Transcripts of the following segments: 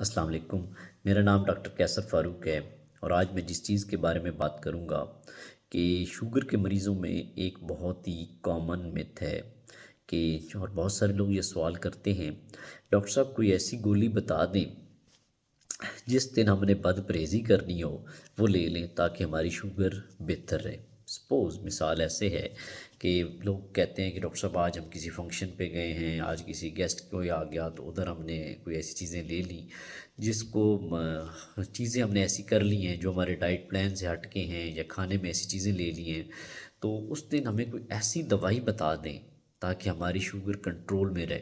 अस्सलाम वालेकुम। मेरा नाम डॉक्टर कैसर फ़ारूक है और आज मैं जिस चीज़ के बारे में बात करूँगा कि शुगर के मरीज़ों में एक बहुत ही कॉमन मिथ है कि और बहुत सारे लोग ये सवाल करते हैं, डॉक्टर साहब कोई ऐसी गोली बता दें जिस दिन हमने बदपरहेज़ी करनी हो वो ले लें ताकि हमारी शुगर बेहतर रहे। सपोज़ मिसाल ऐसे है कि लोग कहते हैं कि डॉक्टर साहब आज हम किसी फंक्शन पे गए हैं, आज किसी गेस्ट कोई आ गया तो उधर हमने कोई ऐसी चीज़ें ले ली जिसको चीज़ें हमने ऐसी कर ली हैं जो हमारे डाइट प्लान से हट के हैं या खाने में ऐसी चीज़ें ले ली हैं। तो उस दिन हमें कोई ऐसी दवाई बता दें ताकि हमारी शुगर कंट्रोल में रहे।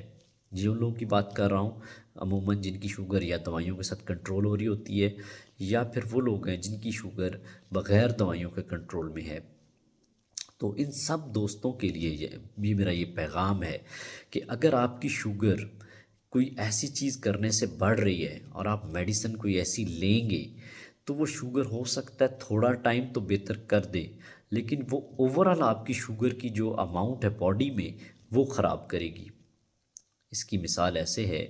जिन लोगों की बात कर रहा हूँ अमूमन जिनकी शुगर या दवाइयों के साथ कंट्रोल हो रही होती है या फिर वो लोग हैं जिनकी शुगर बग़ैर दवाइयों के कंट्रोल में है। तो इन सब दोस्तों के लिए ये भी मेरा ये पैगाम है कि अगर आपकी शुगर कोई ऐसी चीज़ करने से बढ़ रही है और आप मेडिसिन कोई ऐसी लेंगे तो वो शुगर हो सकता है थोड़ा टाइम तो बेहतर कर दे, लेकिन वो ओवरऑल आपकी शुगर की जो अमाउंट है बॉडी में वो ख़राब करेगी। इसकी मिसाल ऐसे है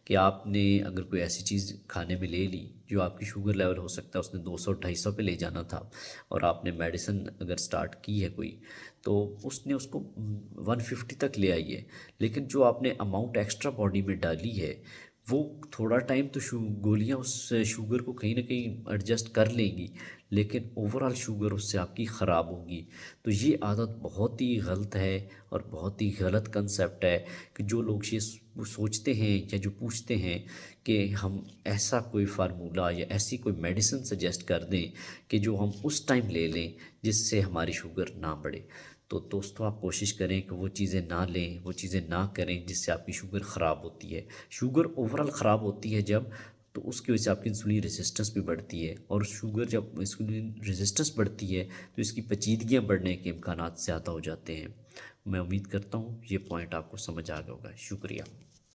कि आपने अगर कोई ऐसी चीज़ खाने में ले ली जो आपकी शुगर लेवल हो सकता है उसने 200-250 पे ले जाना था और आपने मेडिसिन अगर स्टार्ट की है कोई तो उसने उसको 150 तक ले आई है, लेकिन जो आपने अमाउंट एक्स्ट्रा बॉडी में डाली है वो थोड़ा टाइम तो गोलियां उस शुगर को कहीं ना कहीं एडजस्ट कर लेंगी, लेकिन ओवरऑल शुगर उससे आपकी ख़राब होगी। तो ये आदत बहुत ही गलत है और बहुत ही गलत कंसेप्ट है कि जो लोग ये सोचते हैं या जो पूछते हैं कि हम ऐसा कोई फार्मूला या ऐसी कोई मेडिसिन सजेस्ट कर दें कि जो हम उस टाइम ले लें जिससे हमारी शुगर ना बढ़े। तो दोस्तों आप कोशिश करें कि वो चीज़ें ना लें, वो चीज़ें ना करें जिससे आपकी शुगर ख़राब होती है। शुगर ओवरऑल ख़राब होती है जब तो उसकी वजह से आपकी इंसुलिन रेजिस्टेंस भी बढ़ती है और शुगर जब इंसुलिन रेजिस्टेंस बढ़ती है तो इसकी पेचीदगियाँ बढ़ने के इम्कानात ज़्यादा हो जाते हैं। मैं उम्मीद करता हूँ ये पॉइंट आपको समझ आ गया होगा। शुक्रिया।